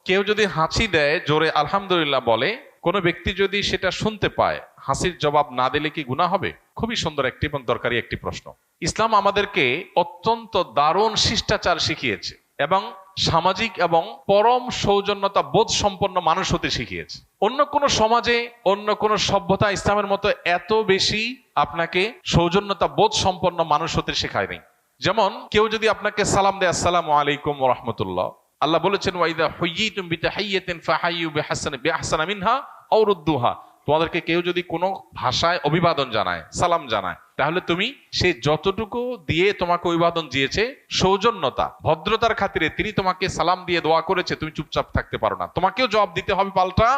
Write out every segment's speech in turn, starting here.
কেউ যদি হাঁচি দেয় জোরে আলহামদুলিল্লাহ বলে, কোনো ব্যক্তি যদি সেটা শুনতে পায়, হাসির জবাব না দিলে কি গুনাহ হবে? খুবই সুন্দর একটি এবং দরকারি একটি প্রশ্ন। ইসলাম আমাদেরকে অত্যন্ত দারুণ শিষ্টাচার শিখিয়েছে এবং সামাজিক এবং পরম সৌজন্যতা বোধ সম্পন্ন মানুষ হতে শিখিয়েছে। অন্য কোনো সমাজে, অন্য কোনো সভ্যতা ইসলামের মতো এত বেশি আপনাকে সৌজন্যতা বোধ সম্পন্ন মানুষ হতে শেখায়নি। যেমন কেউ যদি আপনাকে সালাম দেয়, আসসালামু আলাইকুম ওয়া রাহমাতুল্লাহ, আল্লাহ বলেছেন ওয়াইদা হুয়্যিতুম বিতাহিয়্যাতিন ফাহাইয়ু বিআহসানা মিনহা আও রুদ্দুহা। তোমাদেরকে কেউ যদি কোনো ভাষায় অভিবাদন জানায়, সালাম জানায়, তাহলে তুমি সে যতটুকু দিয়ে তোমাকে অভিবাদন দিয়েছে, সৌজন্যতা ভদ্রতার খাতিরে তিনি তোমাকে সালাম দিয়ে দোয়া করেছে, তুমি চুপচাপ থাকতে পারো না, তোমাকেও জবাব দিতে হবে পাল্টা।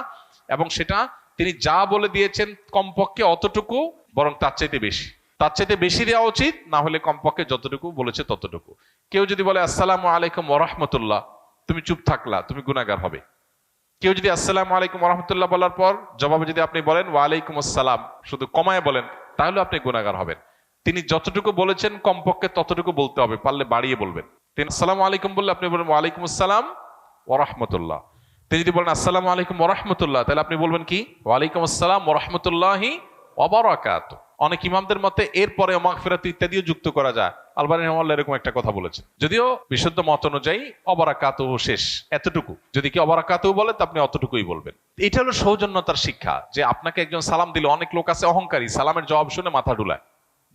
এবং সেটা তিনি যা বলে দিয়েছেন কমপক্ষে অতটুকু, বরং তার চাইতে বেশি, তার চাইতে বেশি দেওয়া উচিত, না হলে কমপক্ষে যতটুকু বলেছে ততটুকু। কেউ যদি বলে আসসালামু আলাইকুম ওয়া রাহমাতুল্লাহ, তুমি চুপ থাকলা, তুমি গুনাহগার হবে। কেউ যদি আসসালামু আলাইকুম ওয়া রাহমাতুল্লাহ বলার পর জবাবে যদি আপনি বলেন ওয়া আলাইকুম আসসালাম, শুধু কমায় বলেন, তাহলে আপনি গুনাহগার হবেন। তিনি যতটুকু বলেছেন কমপক্ষে ততটুকু বলতে হবে, পারলে বাড়িয়ে বলবেন। তিনি আসসালামু আলাইকুম বললে আপনি বলবেন ওয়া আলাইকুম আসসালাম ওয়া রাহমাতুল্লাহ। তিনি যদি বলেন আসসালামু আলাইকুম ওয়া রাহমাতুল্লাহ, তাহলে আপনি বলবেন কি ওয়া আলাইকুম আসসালাম ওয়া রাহমাতুল্লাহি ওয়া বারাকাতুহু। অনেক ইমামদের মতে এরপরে মাগফিরাত ইত্যাদিও যুক্ত করা যায়। আলবানী রাহিমাহুল্লাহ এরকম একটা কথা বলেছেন, যদিও বিশুদ্ধ মত অনুযায়ী অবারাকাতুহু শেষ, এতটুকু। যদি কি অবারাকাতুহু বলে তো আপনি অতটুকুই বলবেন। এটা হলো সৌজন্যতার শিক্ষা, যে আপনাকে একজন সালাম দিল, অনেক লোক আছে অহংকারী, সালামের জবাব শুনে মাথা ডুলায়,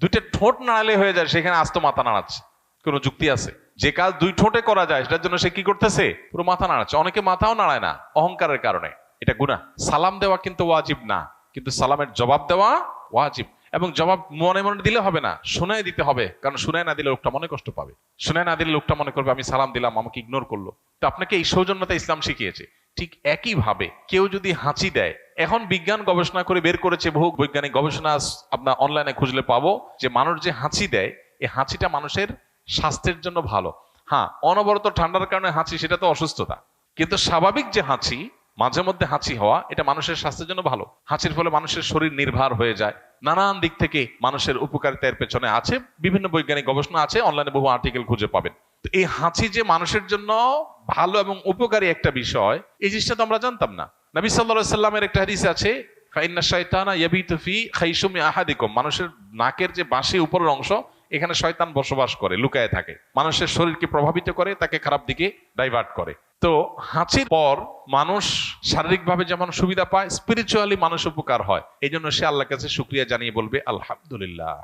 দুইটা ঠোঁট নাড়ালে হয়ে যায়, সেখানে আস্ত মাথা নাড়াচ্ছে। কোনো যুক্তি আছে? যে কাজ দুই ঠোঁটে করা যায় সেটার জন্য সে কি করতেছে? পুরো মাথা নাড়াচ্ছে। অনেকে মাথাও নাড়ায় না অহংকারের কারণে, এটা গুনাহ। সালাম দেওয়া কিন্তু ওয়াজিব না, কিন্তু সালামের জবাব দেওয়া ওয়াজিব। এবং জবাব মনে মনে দিলে হবে না, শোনায় দিতে হবে, কারণ শোনায় না দিলে লোকটা মনে কষ্ট পাবে। শোনায় না দিলে লোকটা মনে করবে আমি সালাম দিলাম, আমাকে ইগনোর করলো। তো আপনাকে এই সৌজন্যতা ইসলাম শিখিয়েছে। ঠিক একই ভাবে কেউ যদি হাঁচি দেয়, এখন বিজ্ঞান গবেষণা করে বের করেছে, বহু বৈজ্ঞানিক গবেষণা আপনার অনলাইনে খুঁজলে পাবো, যে মানুষ যে হাঁচি দেয়, এই হাঁচিটা মানুষের স্বাস্থ্যের জন্য ভালো। হ্যাঁ, অনবরত ঠান্ডার কারণে হাঁচি সেটা তো অসুস্থতা, কিন্তু স্বাভাবিক যে হাঁচি, মাঝে মধ্যে হাঁচি হওয়া, এটা মানুষের স্বাস্থ্যের জন্য ভালো। হাঁচির ফলে মানুষের শরীর নির্ভর হয়ে যায়, নানান দিক থেকে মানুষের উপকারিতার পেছনে আছে, বিভিন্ন বৈজ্ঞানিক গবেষণা আছে, অনলাইনে বহু আর্টিকেল খুঁজে পাবেন। তো এই হাঁচি যে মানুষের জন্য ভালো এবং উপকারী একটা বিষয়, এই জিনিসটা তো আমরা জানতাম না। নবী সাল্লাল্লাহু আলাইহি সাল্লামের একটা হাদিস আছে, ফাইন্না শাইতানা ইয়াবিতু ফি খাইশুমি আহাদিকুম, মানুষের নাকের যে বাঁশি উপরের অংশ, এখানে শয়তান বসবাস করে, লুকায় থাকে, মানুষের শরীরকে প্রভাবিত করে, তাকে খারাপ দিকে ডাইভার্ট করে। তো হাঁচির পর মানুষ শারীরিকভাবে যেমন সুবিধা পায়, স্পিরিচুয়ালি মানুষ উপকার হয়। এই জন্য সে আল্লাহর কাছে শুকরিয়া জানিয়ে বলবে আলহামদুলিল্লাহ।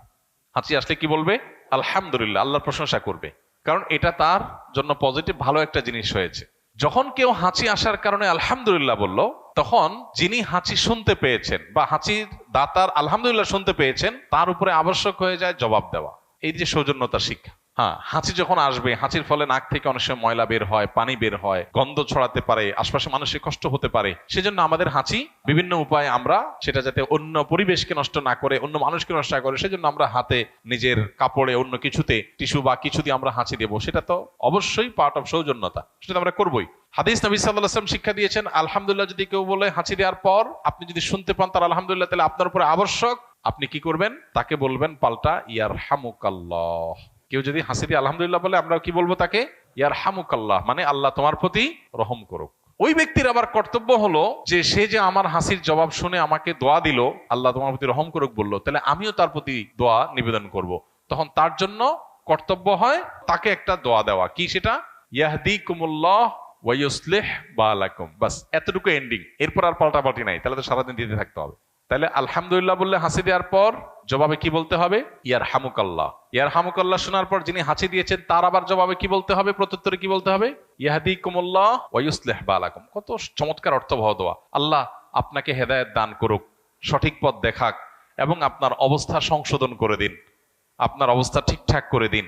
হাঁচি আসলে কি বলবে? আলহামদুলিল্লাহ, আল্লাহর প্রশংসা করবে, কারণ এটা তার জন্য পজিটিভ ভালো একটা জিনিস হয়েছে। যখন কেউ হাঁচি আসার কারণে আলহামদুলিল্লাহ বলল, তখন যিনি হাঁচি শুনতে পেয়েছেন বা হাঁচির দাতার আলহামদুলিল্লাহ শুনতে পেয়েছেন, তার উপরে আবশ্যক হয়ে যায় জবাব দেওয়া। এই যে সৌজন্যতার শিক্ষা। হ্যাঁ, হাঁচি যখন আসবে, হাঁচির ফলে নাক থেকে অনেক সময় ময়লা বের হয়, পানি বের হয়, গন্ধ ছড়াতে পারে, আশপাশে মানুষের কষ্ট হতে পারে। সেজন্য আমাদের হাঁচি বিভিন্ন উপায়ে আমরা সেটা যাতে অন্য পরিবেশকে নষ্ট না করে, অন্য মানুষকে নষ্ট না করে, সেজন্য আমরা হাতে, নিজের কাপড়ে, অন্য কিছুতে, টিস্যু বা কিছু দিয়ে আমরা হাঁচি দেবো। সেটা তো অবশ্যই পার্ট অফ সৌজন্যতা, সেটা আমরা করবোই। হাদিস নবী সাল্লাল্লাহু আলাইহি ওয়াসাল্লাম শিক্ষা দিয়েছেন, আলহামদুলিল্লাহ যদি কেউ বলে হাঁচি দেওয়ার পর, আপনি যদি শুনতে পান তার আলহামদুলিল্লাহ, তাহলে আপনার উপরে আবশ্যক, আপনি কি করবেন? তাকে বলবেন পাল্টা ইয়ারহামুকাল্লাহ। কেউ যদি হাসি দিয়ে আলহামদুলিল্লাহ বলে, আমরা কি বলবো তাকে? ইয়ারহামুকাল্লাহ, মানে আল্লাহ তোমার প্রতি রহম করুক। ওই ব্যক্তির আবার কর্তব্য হলো যে সে যে আমার হাসির জবাব শুনে আমাকে দোয়া দিল, আল্লাহ তোমার প্রতি রহম করুক বললো, তাহলে আমিও তার প্রতি দোয়া নিবেদন করব। তখন তার জন্য কর্তব্য হয় তাকে একটা দোয়া দেওয়া। কি সেটা? ইয়াহদিকুমুল্লাহ ওয়া ইউসলিহ বালাকুম। বাস, এতটুকু এন্ডিং, এরপর আর পাল্টাপাল্টি নাই। তাহলে তো সারাদিন দিতে থাকতে হবে। তাহলে আলহামদুলিল্লাহ বললে হাসি দেওয়ার পর জবাবে কি বলতে হবে? ইয়ারহামুকাল্লাহ। ইয়ারহামুকাল্লাহ শোনার পর যিনি হাসি দিয়েছেন তার আবার জবাবে কি বলতে হবে? প্রত্যুত্তরে কি বলতে হবে? ইয়াহদিকুমুল্লাহ ওয়া ইউসলিহ বালাকুম। কত চমৎকার অর্থবহ দোয়া। আল্লাহ আপনাকে হেদায়েত দান করুক, সঠিক পথ দেখাক, এবং আপনার অবস্থা সংশোধন করে দিন, আপনার অবস্থা ঠিকঠাক করে দিন।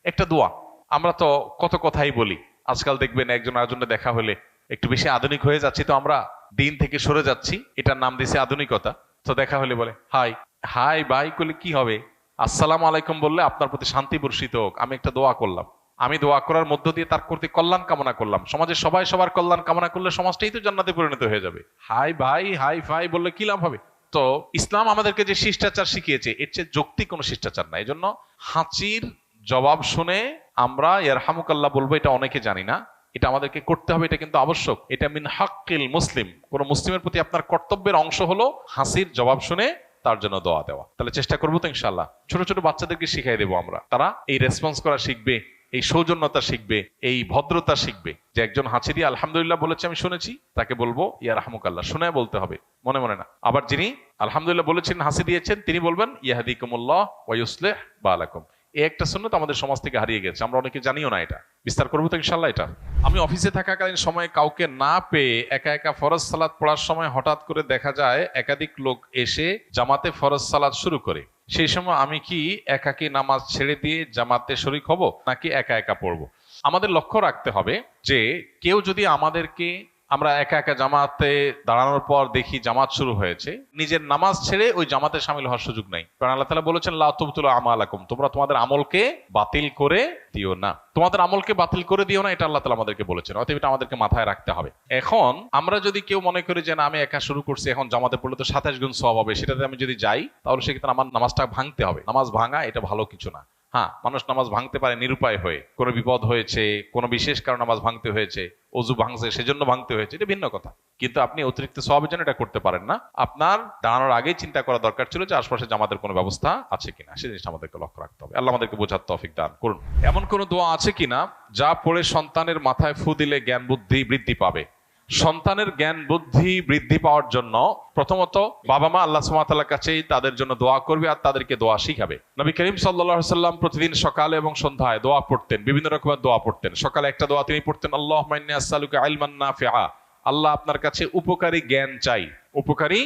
একটা দোয়া। আমরা তো কত কথাই বলি, আজকাল দেখবেন একজন আরেকজনের দেখা হলে একটু বেশি আধুনিক হয়ে যাচ্ছি, তো আমরা দিন থেকে সরে যাচ্ছি, এটার নাম দিয়েছে আধুনিকতা। তো দেখা হলে বলে হাই হাই বাই করলে কি হবে? আসসালামু আলাইকুম বললে আপনার প্রতি শান্তি বর্ষিত হোক, আমি একটা দোয়া করলাম, আমি দোয়া করার মধ্য দিয়ে তার প্রতি কল্যাণ কামনা করলাম। সমাজের সবাই সবার কল্যাণ কামনা করলে সমাজটাই তো জান্নাতে পরিণত হয়ে যাবে। হাই ভাই হাই ফাই বললে কি লাভ হবে? তো ইসলাম আমাদেরকে যে শিষ্টাচার শিখিয়েছে, এর চেয়ে যৌক্তিক কোনো শিষ্টাচার নাই। এই জন্য হাঁচির জবাব শুনে আমরা ইয়ারহামুকাল্লাহ বলবো, এটা অনেকে জানি না। এটা আমাদেরকে করতে হবে, এটা কিন্তু আবশ্যক। এটা মিন হাক্কিল মুসলিম, কোন মুসলিমের প্রতি আপনার কর্তব্যের অংশ হলো হাসির জবাব শুনে তার জন্য দোয়া দেওয়া। তাহলে চেষ্টা করবো তো ইনশাআল্লাহ। ছোট ছোট বাচ্চাদেরকে শিখাই দেবো আমরা, তারা এই রেসপন্স করা শিখবে, এই সৌজন্যতা শিখবে, এই ভদ্রতা শিখবে। যে একজন হাসি দিয়ে আলহামদুলিল্লাহ বলেছে আমি শুনেছি, তাকে বলবো ইয়া রাহমুকাল্লাহ, শুনে বলতে হবে, মনে মনে না। আবার যিনি আলহামদুলিল্লাহ বলেছেন, হাসি দিয়েছেন, তিনি বলবেন ইয়াহদিকুমুল্লাহ ওয়া ইউসলিহ বালাকুম। এই একটা সুন্নাত আমাদের সমাজ থেকে হারিয়ে গেছে, আমরা অনেকে জানিও না। এটা বিস্তার করবো তো ইনশাআল্লাহ। এটা আমি অফিসে থাকাকালীন সময়ে কাউকে না পেয়ে একা একা ফরজ সালাত পড়ার সময় হঠাৎ করে দেখা যায় একাধিক লোক এসে জামাতে ফরজ সালাত শুরু করে। সেই সময় আমি কি একাকী নামাজ ছেড়ে দিয়ে জামাতে শরীক হব, নাকি একা একা পড়বো? আমাদের লক্ষ্য রাখতে হবে যে কেউ যদি আমাদেরকে, আমরা একা একা জামাতে দাঁড়ানোর পর দেখি জামাত শুরু হয়েছে, নিজের নামাজ ছেড়ে ওই জামাতে শামিল হওয়ার সুযোগ নাই। কারণ আল্লাহ তাআলা বলেছেন লা তুবতিলু আমালাকুম, তোমরা তোমাদের আমলকে বাতিল করে দিও না, তোমাদের আমলকে বাতিল করে দিও না, এটা আল্লাহ তাআলা আমাদেরকে বলেছেন। অতএব এটা আমাদেরকে মাথায় রাখতে হবে। এখন আমরা যদি কেউ মনে করি যে না আমি একা শুরু করছি, এখন জামাতে পড়লে তো 27 গুণ সওয়াব হবে, সেটাতে আমি যদি যাই তাহলে সেক্ষেত্রে আমার নামাজটা ভাঙতে হবে। নামাজ ভাঙা এটা ভালো কিছু না। হ্যাঁ, মানুষ নামাজ ভাঙতে পারে নিরুপায় হয়ে, কোনো বিপদ হয়েছে, কোনো বিশেষ কারণে নামাজ ভাঙতে হয়েছে, অজু ভাঙছে সেজন্য ভাঙতে হয়েছে, এটা ভিন্ন কথা। কিন্তু আপনি অতিরিক্ত সওয়াবের জন্য এটা করতে পারেন না। আপনার দাঁড়ানোর আগেই চিন্তা করা দরকার ছিল যে আশপাশে জামাতের কোনো ব্যবস্থা আছে কিনা, সেই জিনিসটা আমাদেরকে লক্ষ্য রাখতে হবে। আল্লাহ আমাদেরকে বোঝার তৌফিক দান করুন। এমন কোনো দোয়া আছে কিনা যা পড়ে সন্তানের মাথায় ফু দিলে জ্ঞান বুদ্ধি বৃদ্ধি পাবে? সন্তানের জ্ঞান বুদ্ধি বৃদ্ধি পাওয়ার জন্য প্রথমত বাবা মা আল্লাহ সুবহানাহু ওয়া তাআলার কাছেই তাদের জন্য দোয়া করবে আর তাদেরকে দোয়া শিখাবে। নবী করিম সাল্লাল্লাহু আলাইহি সাল্লাম প্রতিদিন সকালে এবং সন্ধ্যায় দোয়া পড়তেন, বিভিন্ন রকমের দোয়া পড়তেন। সকালে একটা দোয়া তিনি পড়তেন, আল্লাহুম্মা ইন্নী আসআলুকা ইলমান নাফিআ, আল্লাহ আপনার কাছে উপকারী জ্ঞান চাই, উপকারী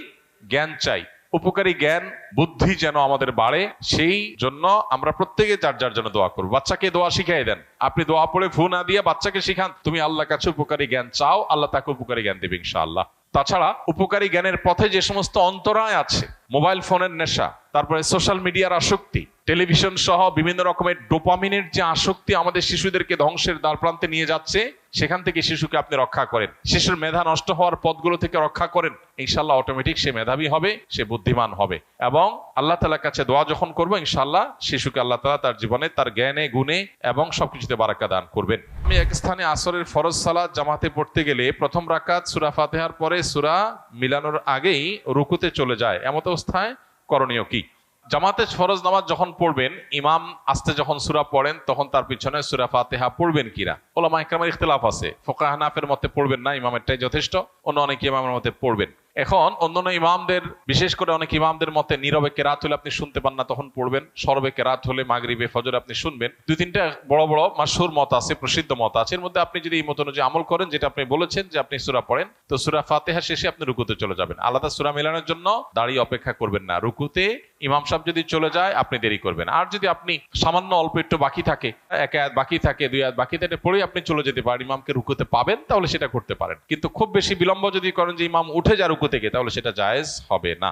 জ্ঞান চাই। উপকারী জ্ঞান বুদ্ধি যেন আমাদের বাড়ে, সেই জন্য আমরা প্রত্যেকে যার যার জন্য দোয়া করবো। বাচ্চাকে দোয়া শিখাই দেন, আপনি দোয়া পড়ে ফু না দিয়ে বাচ্চাকে শিখান তুমি আল্লাহর কাছে উপকারী জ্ঞান চাও, আল্লাহ তাকে উপকারী জ্ঞান দেবে ইনশাআল্লাহ। তাছাড়া উপকারী জ্ঞানের পথে যে সমস্ত অন্তরায় আছে, মোবাইল ফোনের নেশা, তারপরে সোশ্যাল মিডিয়ার আসক্তি, টেলিভিশন সহ বিভিন্ন রকমের ডোপামিনের যে আসক্তি আমাদের শিশুদেরকে ধ্বংসের দ্বারপ্রান্তে নিয়ে যাচ্ছে, সেখান থেকে শিশুকে আপনি রক্ষা করেন, শিশুর মেধা নষ্ট হওয়ার পথগুলো থেকে রক্ষা করেন, ইনশাআল্লাহ অটোমেটিক সে মেধাবী হবে, সে বুদ্ধিমান হবে। এবং আল্লাহ তাআলার কাছে দোয়া যখন করবো ইনশাআল্লাহ শিশুকে আল্লাহ তাআলা তার জীবনে, তার জ্ঞানে গুণে এবং সবকিছুতে বারাকা দান করবেন। আমি এক স্থানে আসরের ফরজ সালাত জামাতে পড়তে গেলে প্রথম রাকাত সূরা ফাতিহার পরে সূরা মিলানোর আগেই রুকুতে চলে যায়, এমত অবস্থায় করণীয় কি? জামাতে ফরজ নামাজ যখন পড়বেন, ইমাম আস্তে যখন সূরা পড়েন তখন তার পিছনে সূরা ফাতিহা পড়বেন কিনা ওলামা ইকরামের ইখতিলাফ আছে। ফুকাহা হানাফির মতে পড়বেন না, ইমামেরটাই যথেষ্ট। অন্য অনেক ইমামের মতে পড়বেন। এখন অন্যান্য ইমামদের, বিশেষ করে অনেক ইমামদের মতে নীরবে কেরাত হলে আপনি শুনতে পান না তখন পড়বেন, সরবে কেরাত হলে মাগরিবে ফজরে আপনি শুনবেন। দুই তিনটা বড় বড় মাশহুর মত আছে, প্রসিদ্ধ মত আছে। এর মধ্যে আপনি যদি এই মত অনুযায়ী আমল করেন, যেটা আপনি বলেছেন যে আপনি সূরা পড়েন, তো সূরা ফাতিহা শেষে আপনি রুকুতে চলে যাবেন। আলাদা সূরা মেলানোর জন্য দাঁড়িয়ে অপেক্ষা করবেন না। রুকুতে ইমাম সাহেব যদি চলে যায় আপনি দেরি করবেন। আর যদি আপনি সামান্য অল্প একটু বাকি থাকে, এক আয়াত বাকি থাকে, দুই আয়াত বাকি থাকে, পড়ে আপনি চলে যেতে পারেন, ইমামকে রুকুতে পাবেন, তাহলে সেটা করতে পারেন। কিন্তু খুব বেশি বিলম্ব যদি করেন যে ইমাম উঠে যায় রুকু থেকে, তাহলে সেটা জায়েজ হবে না।